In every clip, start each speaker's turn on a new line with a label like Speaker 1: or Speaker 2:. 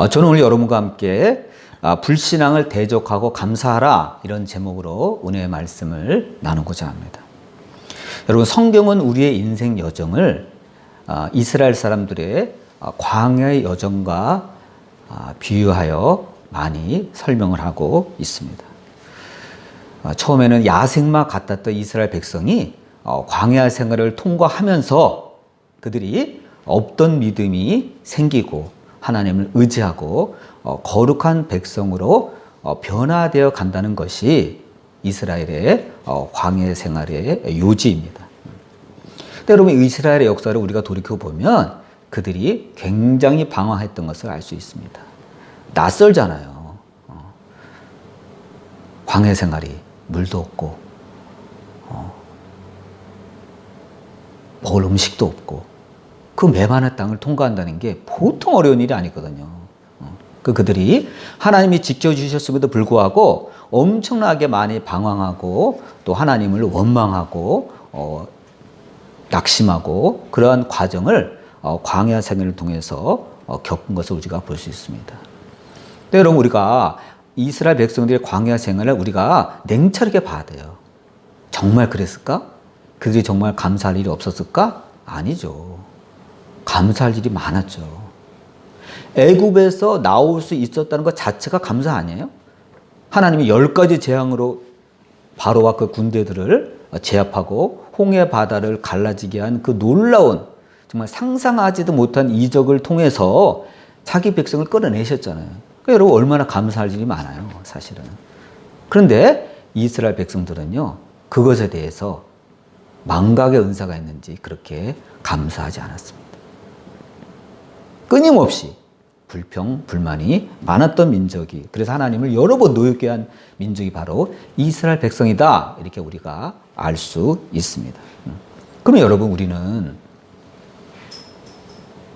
Speaker 1: 저는 오늘 여러분과 함께 불신앙을 대적하고 감사하라 이런 제목으로 은혜의 말씀을 나누고자 합니다. 여러분, 성경은 우리의 인생 여정을 이스라엘 사람들의 광야의 여정과 비유하여 많이 설명을 하고 있습니다. 처음에는 야생마 같았던 이스라엘 백성이 광야 생활을 통과하면서 그들이 없던 믿음이 생기고 하나님을 의지하고 거룩한 백성으로 변화되어 간다는 것이 이스라엘의 광야 생활의 요지입니다. 근데 여러분, 이스라엘의 역사를 우리가 돌이켜보면 그들이 굉장히 방황했던 것을 알 수 있습니다. 낯설잖아요. 광야 생활이 물도 없고 먹을 음식도 없고 그 메마른 땅을 통과한다는 게 보통 어려운 일이 아니거든요. 그들이 하나님이 지켜주셨음에도 불구하고 엄청나게 많이 방황하고 또 하나님을 원망하고 낙심하고 그러한 과정을 광야 생활을 통해서 겪은 것을 우리가 볼 수 있습니다. 근데 여러분, 우리가 이스라엘 백성들의 광야 생활을 우리가 냉철하게 봐야 돼요. 정말 그랬을까? 그들이 정말 감사할 일이 없었을까? 아니죠. 감사할 일이 많았죠. 애굽에서 나올 수 있었다는 것 자체가 감사 아니에요? 하나님이 10가지 재앙으로 바로와 그 군대들을 제압하고 홍해 바다를 갈라지게 한 그 놀라운, 정말 상상하지도 못한 이적을 통해서 자기 백성을 끌어내셨잖아요. 그러니까 여러분, 얼마나 감사할 일이 많아요, 사실은. 그런데 이스라엘 백성들은요, 그것에 대해서 망각의 은사가 있는지 그렇게 감사하지 않았습니다. 끊임없이 불평, 불만이 많았던 민족이, 그래서 하나님을 여러 번 노엽게 한 민족이 바로 이스라엘 백성이다, 이렇게 우리가 알 수 있습니다. 그러면 여러분, 우리는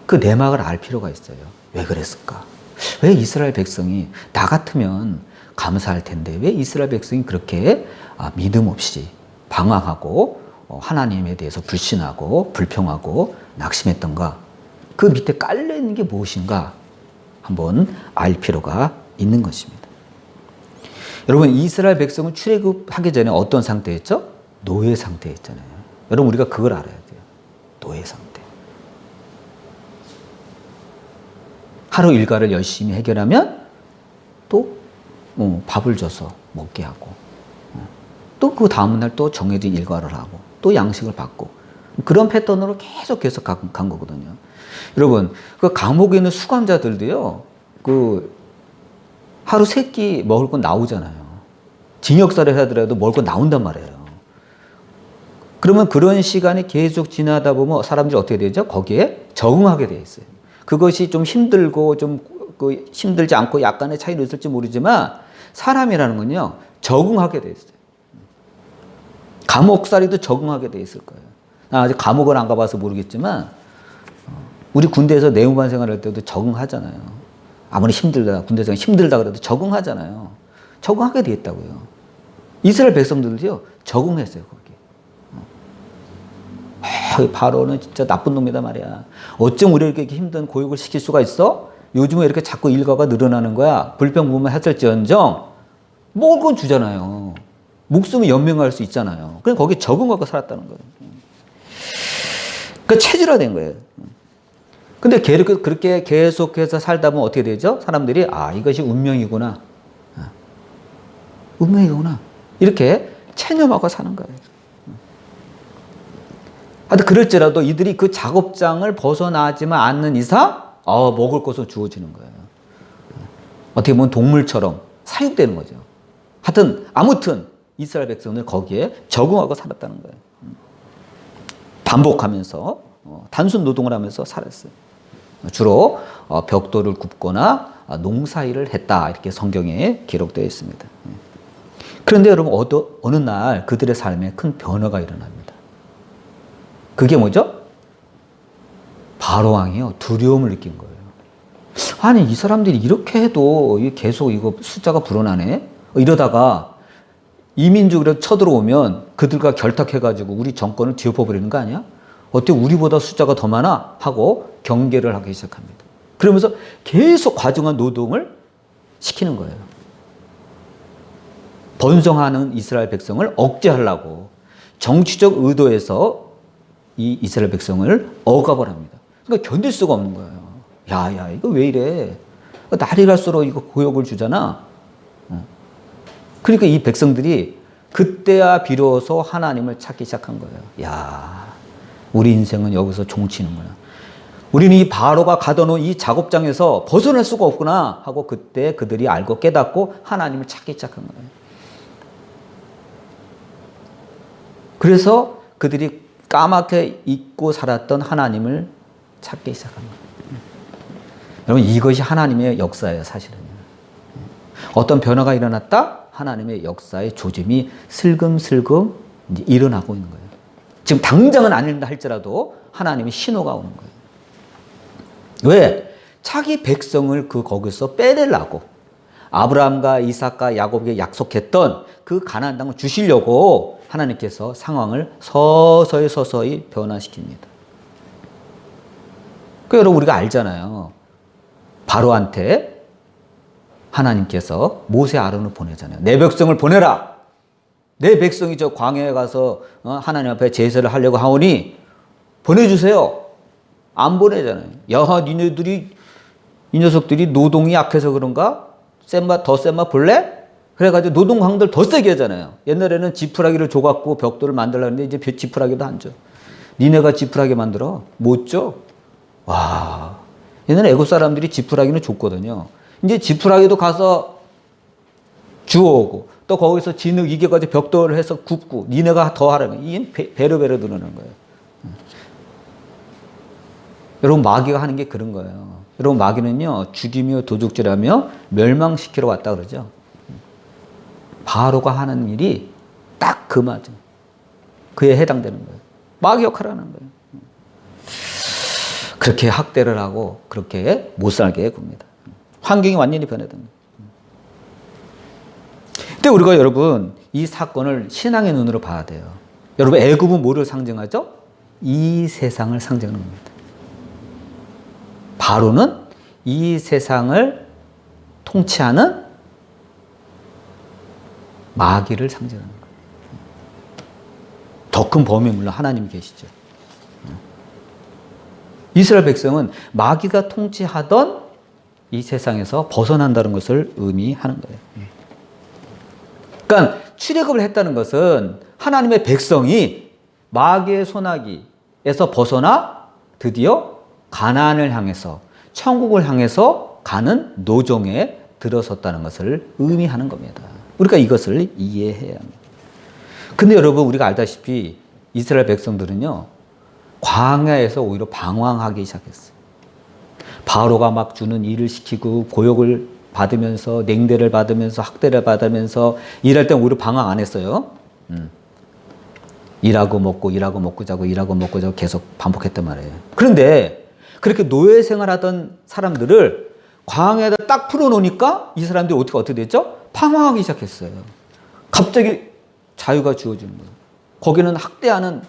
Speaker 1: 그 내막을 알 필요가 있어요. 왜 그랬을까? 왜 이스라엘 백성이, 나 같으면 감사할 텐데 왜 이스라엘 백성이 그렇게 믿음 없이 방황하고 하나님에 대해서 불신하고 불평하고 낙심했던가? 그 밑에 깔려있는 게 무엇인가 한번 알 필요가 있는 것입니다. 여러분, 이스라엘 백성은 출애굽하기 전에 어떤 상태였죠? 노예 상태였잖아요. 여러분, 우리가 그걸 알아야 돼요. 노예 상태. 하루 일과를 열심히 해결하면 또 밥을 줘서 먹게 하고, 또 그 다음날 또 정해진 일과를 하고 또 양식을 받고, 그런 패턴으로 계속해서 간 거거든요. 여러분, 그 감옥에 있는 수감자들도요, 그 하루 3끼 먹을 건 나오잖아요. 징역살이를 하더라도 먹을 건 나온단 말이에요. 그러면 그런 시간이 계속 지나다 보면 사람들이 어떻게 되죠? 거기에 적응하게 돼 있어요. 그것이 좀 힘들고 좀 힘들지 않고 약간의 차이는 있을지 모르지만 사람이라는 건요, 적응하게 돼 있어요. 감옥살이도 적응하게 돼 있을 거예요. 아직 감옥을 안 가봐서 모르겠지만 우리 군대에서 내무반 생활할 때도 적응하잖아요. 아무리 힘들다, 군대 생활 힘들다 그래도 적응하잖아요. 적응하게 돼 있다고요. 이스라엘 백성들도요, 적응했어요, 거기. 바로는 진짜 나쁜 놈이다 말이야. 어쩜 우리를 이렇게 힘든 고육을 시킬 수가 있어? 요즘에 이렇게 자꾸 일가가 늘어나는 거야. 불평불만 했을지언정 먹을 건 주잖아요. 목숨을 연명할 수 있잖아요. 그냥 거기 적응하고 살았다는 거예요. 그러니까 체질화된 거예요. 근데 그렇게 계속해서 살다 보면 어떻게 되죠? 사람들이, 이것이 운명이구나. 운명이구나. 이렇게 체념하고 사는 거예요. 하여튼 그럴지라도 이들이 그 작업장을 벗어나지만 않는 이상, 먹을 것은 주어지는 거예요. 어떻게 보면 동물처럼 사육되는 거죠. 아무튼 이스라엘 백성은 거기에 적응하고 살았다는 거예요. 반복하면서 단순 노동을 하면서 살았어요. 주로 벽돌을 굽거나 농사일을 했다, 이렇게 성경에 기록되어 있습니다. 그런데 여러분, 어느 날 그들의 삶에 큰 변화가 일어납니다. 그게 뭐죠? 바로왕이요, 두려움을 느낀 거예요. 아니, 이 사람들이 이렇게 해도 계속 이거 숫자가 불어나네? 이러다가 이민족으로 쳐들어오면 그들과 결탁해가지고 우리 정권을 뒤엎어버리는 거 아니야? 어때, 우리보다 숫자가 더 많아? 하고 경계를 하기 시작합니다. 그러면서 계속 과중한 노동을 시키는 거예요. 번성하는 이스라엘 백성을 억제하려고 정치적 의도에서 이 이스라엘 백성을 억압을 합니다. 그러니까 견딜 수가 없는 거예요. 야, 이거 왜 이래? 날이 갈수록 이거 고역을 주잖아. 그러니까 이 백성들이 그때야 비로소 하나님을 찾기 시작한 거예요. 야, 우리 인생은 여기서 종치는구나. 우리는 이 바로가 가둬놓은 이 작업장에서 벗어날 수가 없구나 하고 그때 그들이 알고 깨닫고 하나님을 찾기 시작한 거예요. 그래서 그들이 까맣게 잊고 살았던 하나님을 찾기 시작한 거예요. 여러분, 이것이 하나님의 역사예요, 사실은. 어떤 변화가 일어났다? 하나님의 역사의 조짐이 슬금슬금 이제 일어나고 있는 거예요. 지금 당장은 아닌다 할지라도 하나님의 신호가 오는 거예요. 왜? 자기 백성을 거기서 빼내려고 아브라함과 이삭과 야곱에게 약속했던 그 가나안 땅을 주시려고 하나님께서 상황을 서서히 변화시킵니다. 그 여러분, 우리가 알잖아요. 바로한테 하나님께서 모세 아론을 보내잖아요. 내 백성을 보내라. 내 백성이 저 광야에 가서 하나님 앞에 제사를 하려고 하오니 보내주세요. 안 보내잖아요. 야, 이 녀석들이 노동이 약해서 그런가? 더 센 맛 볼래? 그래가지고 노동강도를 더 세게 하잖아요. 옛날에는 지푸라기를 줘갖고 벽돌을 만들려고 했는데 이제 지푸라기도 안 줘. 니네가 지푸라기 만들어? 못 줘? 와, 옛날에 애국 사람들이 지푸라기는 줬거든요. 이제 지푸라기도 가서 주워오고 또 거기서 진흙 이겨가지고 벽돌을 해서 굽고 니네가 더 하라면 이게 배로 늘어나는 거예요. 여러분, 마귀가 하는 게 그런 거예요. 여러분, 마귀는요, 죽이며 도둑질하며 멸망시키러 왔다 그러죠. 바로가 하는 일이 딱 그 맞아. 그에 해당되는 거예요. 마귀 역할을 하는 거예요. 그렇게 학대를 하고 그렇게 못 살게 굽니다. 환경이 완전히 변해듭니다. 근데 우리가 여러분, 이 사건을 신앙의 눈으로 봐야 돼요. 여러분, 애굽은 뭐를 상징하죠? 이 세상을 상징하는 겁니다. 바로는 이 세상을 통치하는 마귀를 상징하는 거예요. 더 큰 범위 물론 하나님이 계시죠. 이스라엘 백성은 마귀가 통치하던 이 세상에서 벗어난다는 것을 의미하는 거예요. 그러니까 출애굽을 했다는 것은 하나님의 백성이 마귀의 소나기에서 벗어나 드디어 가나안을 향해서 천국을 향해서 가는 노정에 들어섰다는 것을 의미하는 겁니다. 우리가 이것을 이해해야 합니다. 근데 여러분, 우리가 알다시피 이스라엘 백성들은요, 광야에서 오히려 방황하기 시작했어요. 바로가 막 주는 일을 시키고 고역을 받으면서 냉대를 받으면서 학대를 받으면서 일할 때 오히려 방황 안 했어요. 일하고 먹고 자고 일하고 먹고 자고 계속 반복했단 말이에요. 그런데 그렇게 노예 생활하던 사람들을 광야에다 딱 풀어놓으니까 이 사람들이 어떻게 됐죠? 방황하기 시작했어요. 갑자기 자유가 주어지는 거예요. 거기는 학대하는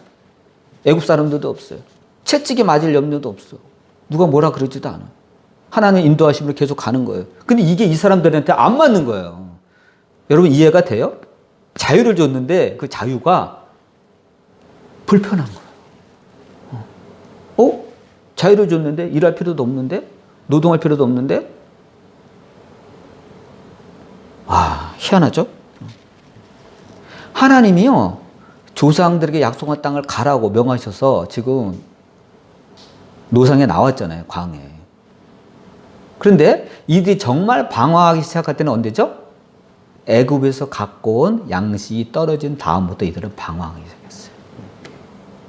Speaker 1: 애굽 사람들도 없어요. 채찍에 맞을 염려도 없어. 누가 뭐라 그러지도 않아. 하나님의 인도하심으로 계속 가는 거예요. 근데 이게 이 사람들한테 안 맞는 거예요. 여러분, 이해가 돼요? 자유를 줬는데 그 자유가 불편한 거예요. 자유를 줬는데 일할 필요도 없는데 노동할 필요도 없는데 희한하죠? 하나님이요, 조상들에게 약속한 땅을 가라고 명하셔서 지금 노상에 나왔잖아요, 광야에. 그런데 이들이 정말 방황하기 시작할 때는 언제죠? 애굽에서 갖고 온 양식이 떨어진 다음부터 이들은 방황하기 시작했어요.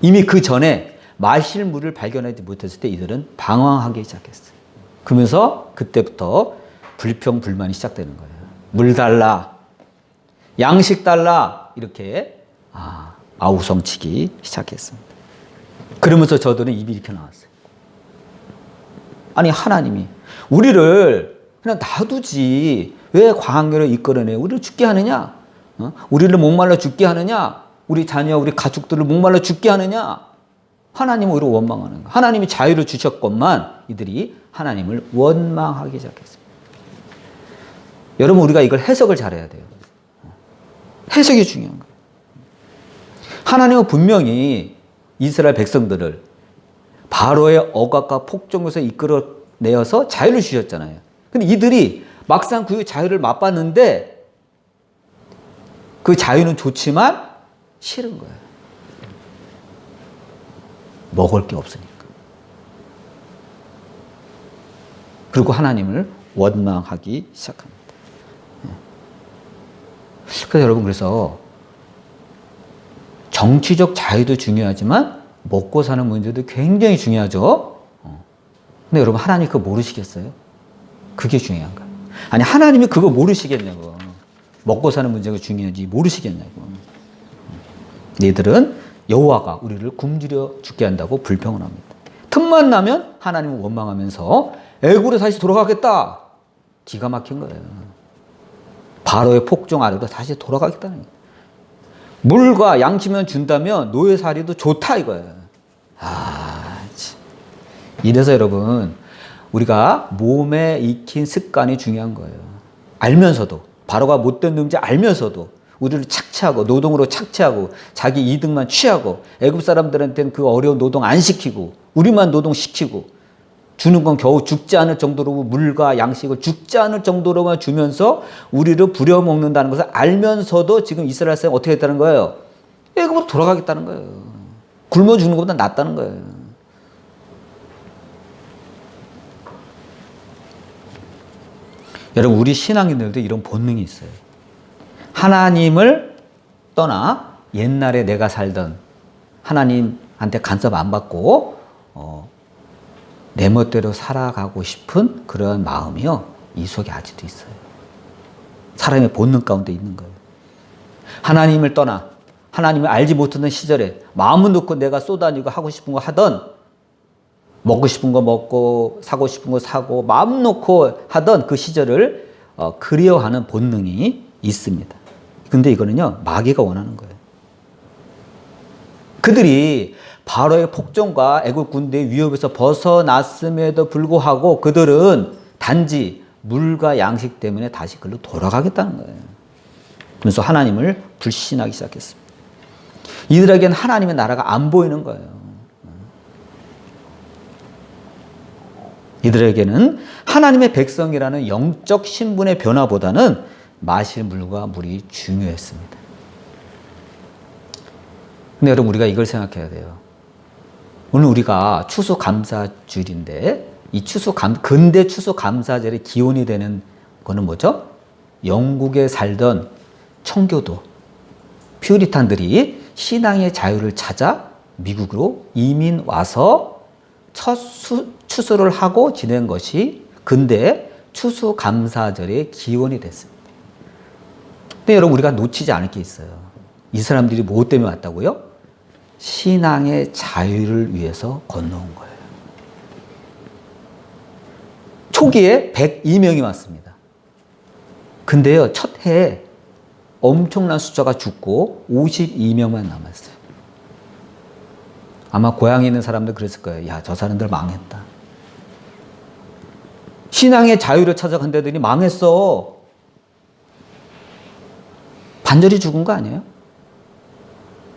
Speaker 1: 이미 그 전에 마실 물을 발견하지 못했을 때 이들은 방황하기 시작했어요. 그러면서 그때부터 불평, 불만이 시작되는 거예요. 물 달라, 양식 달라, 이렇게 아우성치기 시작했습니다. 그러면서 저들은 입이 이렇게 나왔어요. 아니, 하나님이 우리를 그냥 놔두지 왜 광야로 이끌어내? 우리를 죽게 하느냐? 우리를 목말라 죽게 하느냐? 우리 자녀, 우리 가족들을 목말라 죽게 하느냐? 하나님은 우리를 원망하는 거예요. 하나님이 자유를 주셨건만 이들이 하나님을 원망하기 시작했습니다. 여러분, 우리가 이걸 해석을 잘해야 돼요. 해석이 중요한 거예요. 하나님은 분명히 이스라엘 백성들을 바로의 억압과 폭정에서 이끌어내어서 자유를 주셨잖아요. 근데 이들이 막상 그 자유를 맛봤는데 그 자유는 좋지만 싫은 거예요. 먹을 게 없으니까. 그리고 하나님을 원망하기 시작합니다. 그래서 여러분, 그래서 정치적 자유도 중요하지만 먹고 사는 문제도 굉장히 중요하죠. 근데 여러분, 하나님 그거 모르시겠어요? 그게 중요한 거예요. 아니, 하나님이 그거 모르시겠냐고. 먹고 사는 문제가 중요한지 모르시겠냐고. 너희들은 여호와가 우리를 굶주려 죽게 한다고 불평을 합니다. 틈만 나면 하나님을 원망하면서 애굽으로 다시 돌아가겠다. 기가 막힌 거예요. 바로의 폭정 아래로 다시 돌아가겠다는 거예요. 물과 양식만 준다면 노예살이도 좋다 이거예요. 이래서 여러분, 우리가 몸에 익힌 습관이 중요한 거예요. 알면서도, 바로가 못된 놈인지 알면서도 우리를 착취하고 노동으로 착취하고 자기 이득만 취하고 애굽 사람들한테는 그 어려운 노동 안 시키고 우리만 노동시키고 주는 건 겨우 죽지 않을 정도로 물과 양식을 죽지 않을 정도로만 주면서 우리를 부려먹는다는 것을 알면서도 지금 이스라엘 사람이 어떻게 했다는 거예요? 애굽으로 돌아가겠다는 거예요. 굶어 죽는 것보다 낫다는 거예요. 여러분, 우리 신앙인들도 이런 본능이 있어요. 하나님을 떠나 옛날에 내가 살던 하나님한테 간섭 안 받고 내 멋대로 살아가고 싶은 그런 마음이요, 이 속에 아직도 있어요. 사람의 본능 가운데 있는 거예요. 하나님을 떠나 하나님을 알지 못하는 시절에 마음을 놓고 내가 쏘다니고 하고 싶은 거 하던, 먹고 싶은 거 먹고 사고 싶은 거 사고 마음 놓고 하던 그 시절을 그리워하는 본능이 있습니다. 근데 이거는요, 마귀가 원하는 거예요. 그들이 바로의 폭정과 애굽 군대의 위협에서 벗어났음에도 불구하고 그들은 단지 물과 양식 때문에 다시 그로 돌아가겠다는 거예요. 그래서 하나님을 불신하기 시작했습니다. 이들에게는 하나님의 나라가 안 보이는 거예요. 이들에게는 하나님의 백성이라는 영적 신분의 변화보다는 마실 물과 물이 중요했습니다. 근데 여러분, 우리가 이걸 생각해야 돼요. 오늘 우리가 추수감사주일인데 이 근대 추수감사절의 기원이 되는 거는 뭐죠? 영국에 살던 청교도, 퓨리탄들이 신앙의 자유를 찾아 미국으로 이민 와서 첫 추수를 하고 지낸 것이 근대 추수감사절의 기원이 됐습니다. 근데 여러분, 우리가 놓치지 않을 게 있어요. 이 사람들이 뭐 때문에 왔다고요? 신앙의 자유를 위해서 건너온 거예요. 초기에 102명이 왔습니다. 근데요, 첫 해에 엄청난 숫자가 죽고 52명만 남았어요. 아마 고향에 있는 사람들 그랬을 거예요. 야, 저 사람들 망했다. 신앙의 자유를 찾아간다더니 망했어. 반절이 죽은 거 아니에요?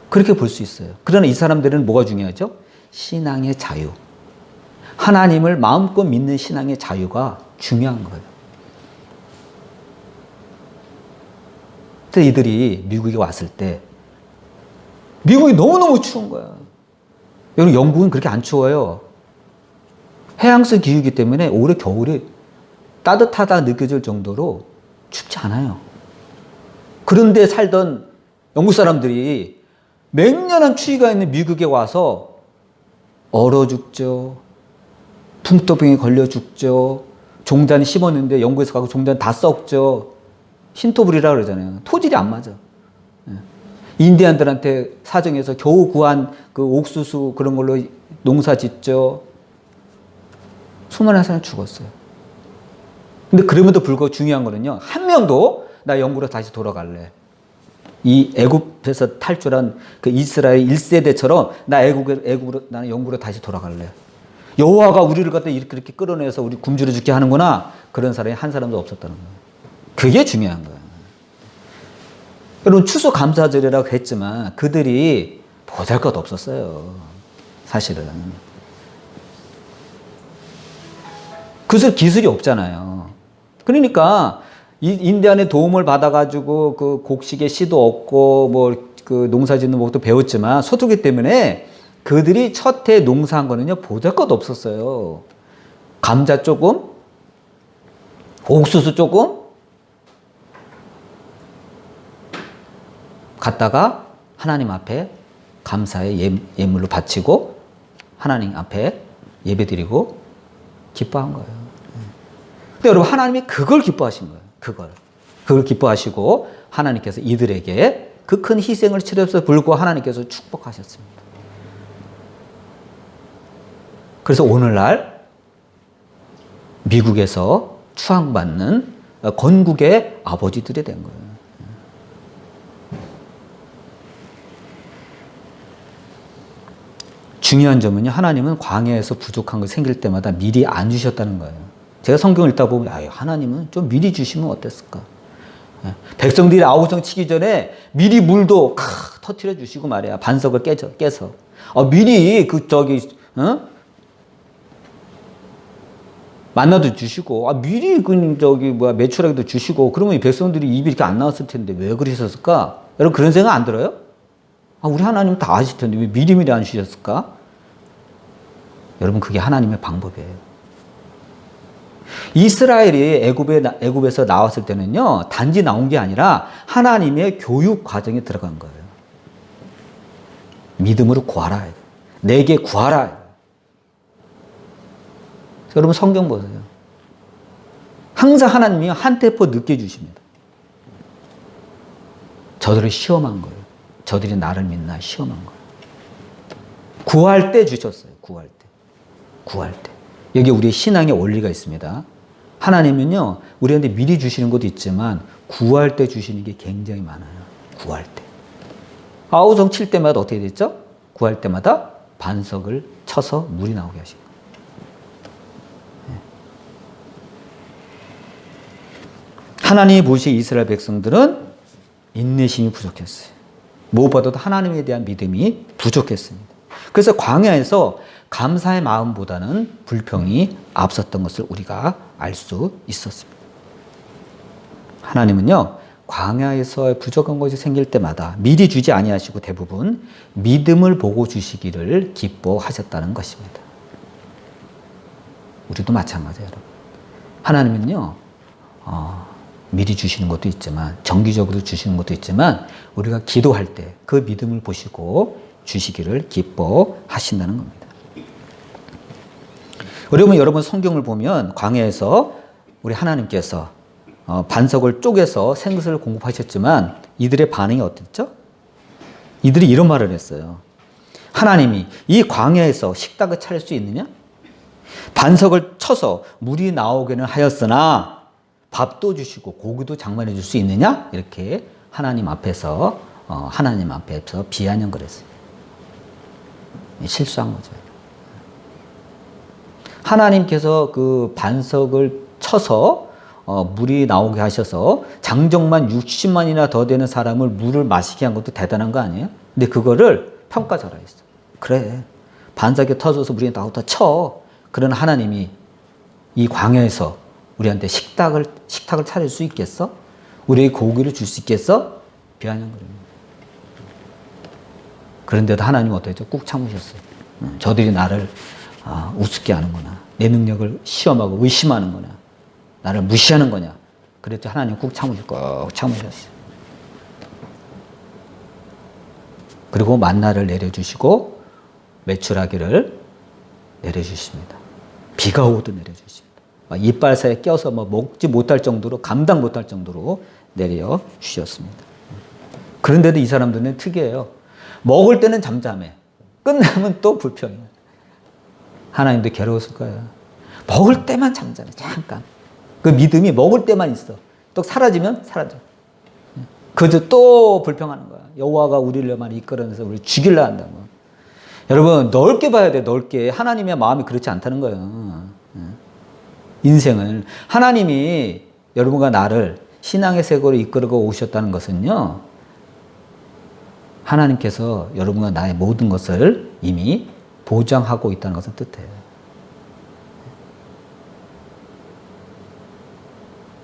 Speaker 1: 그렇게 볼 수 있어요. 그러나 이 사람들은 뭐가 중요하죠? 신앙의 자유. 하나님을 마음껏 믿는 신앙의 자유가 중요한 거예요. 그때 이들이 미국에 왔을 때 미국이 너무너무 추운 거야. 여러분, 영국은 그렇게 안 추워요. 해양성 기후이기 때문에 올해 겨울이 따뜻하다 느껴질 정도로 춥지 않아요. 그런데 살던 영국 사람들이 맹렬한 추위가 있는 미국에 와서 얼어 죽죠. 풍토병에 걸려 죽죠. 종자는 심었는데 영국에서 가고 종자는 다 썩죠. 신토불이라고 그러잖아요. 토질이 안 맞아. 인디안들한테 사정해서 겨우 구한 그 옥수수 그런 걸로 농사 짓죠. 수많은 사람이 죽었어요. 근데 그럼에도 불구하고 중요한 거는요, 한 명도 나 영국으로 다시 돌아갈래. 이 애굽에서 탈출한 그 이스라엘 1세대처럼 나 애굽으로 나는 영국으로 다시 돌아갈래. 여호와가 우리를 갖다 이렇게 끌어내서 우리 굶주려 죽게 하는구나. 그런 사람이 한 사람도 없었다는 거예요. 그게 중요한 거예요. 여러분 추수감사절이라고 했지만 그들이 보잘것 없었어요. 사실은. 그래서 기술이 없잖아요. 그러니까 인디안의 도움을 받아가지고 그 곡식의 씨도 얻고 뭐 그 농사 짓는 법도 배웠지만 서툴기 때문에 그들이 첫 해 농사한 거는요 보잘것 없었어요. 감자 조금, 옥수수 조금 갖다가 하나님 앞에 감사의 예물로 바치고 하나님 앞에 예배드리고 기뻐한 거예요. 근데 여러분 하나님이 그걸 기뻐하신 거예요. 그걸 기뻐하시고 하나님께서 이들에게 그 큰 희생을 치르면서 불구하고 하나님께서 축복하셨습니다. 그래서 오늘날 미국에서 추앙받는 건국의 아버지들이 된 거예요. 중요한 점은요, 하나님은 광야에서 부족한 거 생길 때마다 미리 안 주셨다는 거예요. 제가 성경을 읽다 보면, 하나님은 좀 미리 주시면 어땠을까? 백성들이 아우성 치기 전에 미리 물도 터트려 주시고 말이야. 반석을 깨서. 미리 만나도 주시고, 미리 메추라기도 주시고, 그러면 이 백성들이 입이 이렇게 안 나왔을 텐데 왜 그러셨을까? 여러분 그런 생각 안 들어요? 우리 하나님 다 아실 텐데 왜 미리 안 주셨을까? 여러분 그게 하나님의 방법이에요. 이스라엘이 애굽에서 나왔을 때는요, 단지 나온 게 아니라 하나님의 교육 과정에 들어간 거예요. 믿음으로 구하라. 내게 구하라. 여러분 성경 보세요. 항상 하나님이 한 템포 늦게 주십니다. 저들을 시험한 거예요. 저들이 나를 믿나 시험한 거예요. 구할 때 주셨어요. 구할 때. 여기 우리의 신앙의 원리가 있습니다. 하나님은요, 우리한테 미리 주시는 것도 있지만 구할 때 주시는 게 굉장히 많아요. 구할 때. 아우성 칠 때마다 어떻게 됐죠? 구할 때마다 반석을 쳐서 물이 나오게 하신 거예요. 하나님이 보신 이스라엘 백성들은 인내심이 부족했어요. 무엇보다도 하나님에 대한 믿음이 부족했습니다. 그래서 광야에서 감사의 마음보다는 불평이 앞섰던 것을 우리가 알 수 있었습니다. 하나님은요, 광야에서 부족한 것이 생길 때마다 미리 주지 아니하시고 대부분 믿음을 보고 주시기를 기뻐하셨다는 것입니다. 우리도 마찬가지예요, 여러분. 하나님은요, 미리 주시는 것도 있지만 정기적으로 주시는 것도 있지만 우리가 기도할 때 그 믿음을 보시고 주시기를 기뻐하신다는 겁니다. 여러분 성경을 보면 광야에서 우리 하나님께서 반석을 쪼개서 생것을 공급하셨지만 이들의 반응이 어땠죠? 이들이 이런 말을 했어요. 하나님이 이 광야에서 식탁을 차릴 수 있느냐? 반석을 쳐서 물이 나오기는 하였으나 밥도 주시고 고기도 장만해 줄 수 있느냐? 이렇게 하나님 앞에서 비아냥 그랬어요. 실수한 거죠. 하나님께서 그 반석을 쳐서 물이 나오게 하셔서 장정만 60만이나 더 되는 사람을 물을 마시게 한 것도 대단한 거 아니에요? 근데 그거를 평가절하 했어요. 그래, 반석에 터져서 물이 나오다 쳐. 그런 하나님이 이 광야에서 우리한테 식탁을 차릴 수 있겠어? 우리에게 고기를 줄 수 있겠어? 비아냥 그래요. 그런데도 하나님은 어떻게 꾹 참으셨어요. 저들이 나를 우습게 하는구나. 내 능력을 시험하고 의심하는구나. 나를 무시하는 거냐. 그랬더니 하나님 꾹 참으셨어요. 그리고 만나를 내려주시고 메추라기를 내려주십니다. 비가 오도 내려주십니다. 이빨 사이에 껴서 먹지 못할 정도로, 감당 못할 정도로 내려주셨습니다. 그런데도 이 사람들은 특이해요. 먹을 때는 잠잠해. 끝나면 또 불평해. 하나님도 괴로웠을 거예요. 먹을 때만 잠잠해. 잠깐. 그 믿음이 먹을 때만 있어. 또 사라지면 사라져. 그저 또 불평하는 거야. 여호와가 우리를 많이 이끌어내서 우리를 죽이려 한다고. 여러분 넓게 봐야 돼. 넓게. 하나님의 마음이 그렇지 않다는 거예요. 인생을 하나님이 여러분과 나를 신앙의 세계로 이끌고 오셨다는 것은요, 하나님께서 여러분과 나의 모든 것을 이미 보장하고 있다는 것을 뜻해요.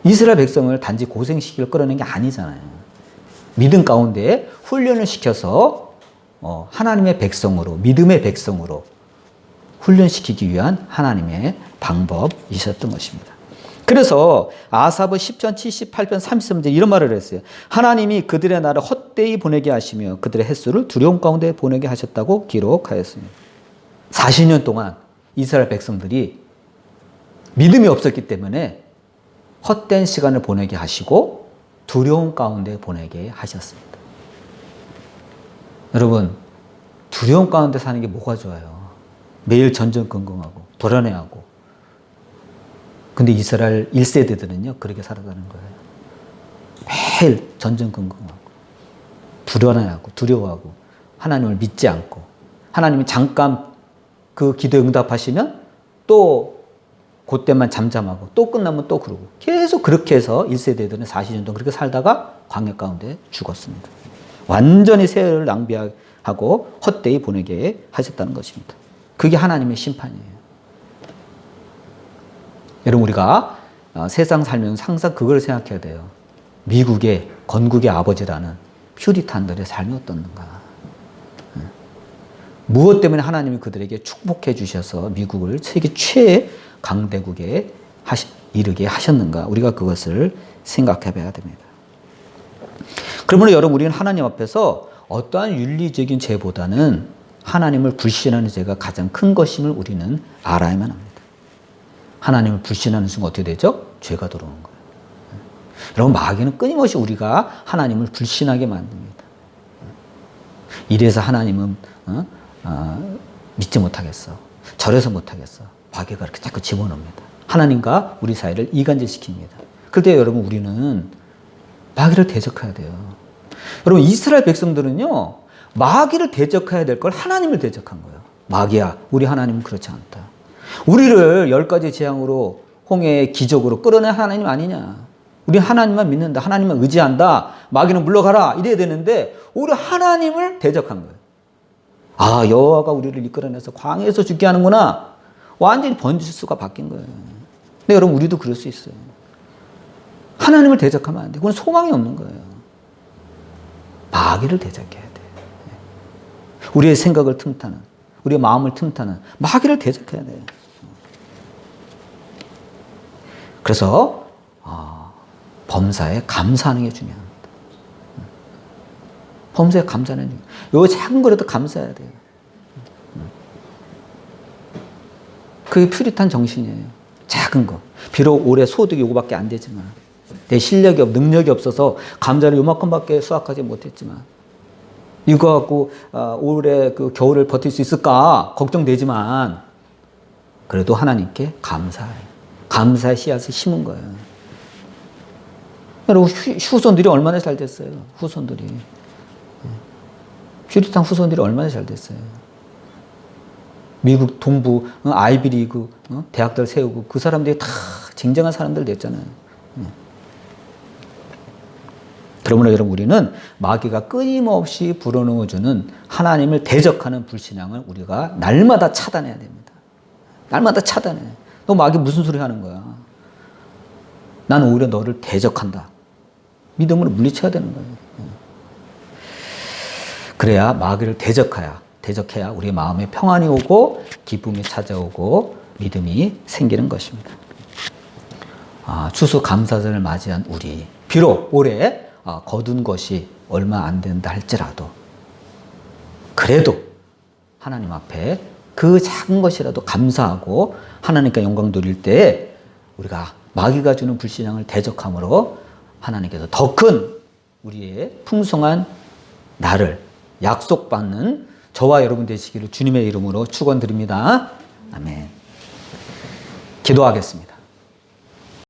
Speaker 1: 이스라엘 백성을 단지 고생시키려 끌어낸 게 아니잖아요. 믿음 가운데 훈련을 시켜서 하나님의 백성으로, 믿음의 백성으로 훈련시키기 위한 하나님의 방법이셨던 것입니다. 그래서 아삽의 10편 78편 33절 이런 말을 했어요. 하나님이 그들의 나라를 헛되이 보내게 하시며 그들의 햇수를 두려움 가운데 보내게 하셨다고 기록하였습니다. 40년 동안 이스라엘 백성들이 믿음이 없었기 때문에 헛된 시간을 보내게 하시고 두려움 가운데 보내게 하셨습니다. 여러분, 두려움 가운데 사는 게 뭐가 좋아요? 매일 전전긍긍하고 불안해하고. 근데 이스라엘 1세대들은요 그렇게 살아가는 거예요. 매일 전전긍긍하고 불안해하고 두려워하고 하나님을 믿지 않고, 하나님이 잠깐 그 기도에 응답하시면 또 그때만 잠잠하고 또 끝나면 또 그러고 계속 그렇게 해서 1세대들은 40년 동안 그렇게 살다가 광야 가운데 죽었습니다. 완전히 세월을 낭비하고 헛되이 보내게 하셨다는 것입니다. 그게 하나님의 심판이에요. 여러분, 우리가 세상 살면서 항상 그걸 생각해야 돼요. 미국의 건국의 아버지라는 퓨리탄들의 삶이 어떻는가. 무엇 때문에 하나님이 그들에게 축복해 주셔서 미국을 세계 최강대국에 이르게 하셨는가. 우리가 그것을 생각해 봐야 됩니다. 그러므로 여러분, 우리는 하나님 앞에서 어떠한 윤리적인 죄보다는 하나님을 불신하는 죄가 가장 큰 것임을 우리는 알아야만 합니다. 하나님을 불신하는 순간 어떻게 되죠? 죄가 들어오는 거예요. 여러분, 마귀는 끊임없이 우리가 하나님을 불신하게 만듭니다. 이래서 하나님은 믿지 못하겠어. 저래서 못하겠어. 마귀가 이렇게 자꾸 집어넣습니다. 하나님과 우리 사이를 이간질시킵니다. 그럴 때 여러분, 우리는 마귀를 대적해야 돼요. 여러분, 이스라엘 백성들은요, 마귀를 대적해야 될 걸 하나님을 대적한 거예요. 마귀야, 우리 하나님은 그렇지 않다. 우리를 10가지 재앙으로 홍해의 기적으로 끌어낸 하나님 아니냐. 우리 하나님만 믿는다. 하나님만 의지한다. 마귀는 물러가라. 이래야 되는데 우리 하나님을 대적한 거예요. 아, 여호와가 우리를 이끌어내서 광야에서 죽게 하는구나. 완전히 번지수가 바뀐 거예요. 근데 여러분, 우리도 그럴 수 있어요. 하나님을 대적하면 안 돼. 그건 소망이 없는 거예요. 마귀를 대적해야 돼. 우리의 생각을 틈타는, 우리의 마음을 틈타는 마귀를 대적해야 돼요. 그래서 범사에 감사하는 게 중요합니다. 범사에 감사하는 게 중요해요. 요 작은 거라도 감사해야 돼요. 그게 퓨리탄 정신이에요. 작은 거. 비록 올해 소득이 요거밖에 안 되지만, 내 실력이 능력이 없어서 감자를 요만큼밖에 수확하지 못했지만, 이거 갖고 올해 그 겨울을 버틸 수 있을까 걱정되지만, 그래도 하나님께 감사해요. 감사의 씨앗을 심은 거예요. 여러분, 후손들이 얼마나 잘 됐어요. 후손들이. 퓨리탄 후손들이 얼마나 잘 됐어요. 미국 동부 아이비리그 대학들 세우고 그 사람들이 다 쟁쟁한 사람들 됐잖아요. 그러므로 여러분, 우리는 마귀가 끊임없이 불어넣어주는 하나님을 대적하는 불신앙을 우리가 날마다 차단해야 됩니다. 날마다 차단해. 너 마귀 무슨 소리 하는 거야? 나는 오히려 너를 대적한다. 믿음으로 물리쳐야 되는 거예요. 그래야 마귀를 대적해야 우리 마음에 평안이 오고 기쁨이 찾아오고 믿음이 생기는 것입니다. 추수감사절을 맞이한 우리, 비록 올해 거둔 것이 얼마 안 된다 할지라도, 그래도 하나님 앞에 그 작은 것이라도 감사하고 하나님께 영광 돌릴 때 우리가 마귀가 주는 불신앙을 대적함으로 하나님께서 더 큰 우리의 풍성한 나를 약속받는 저와 여러분 되시기를 주님의 이름으로 축원드립니다. 아멘. 기도하겠습니다.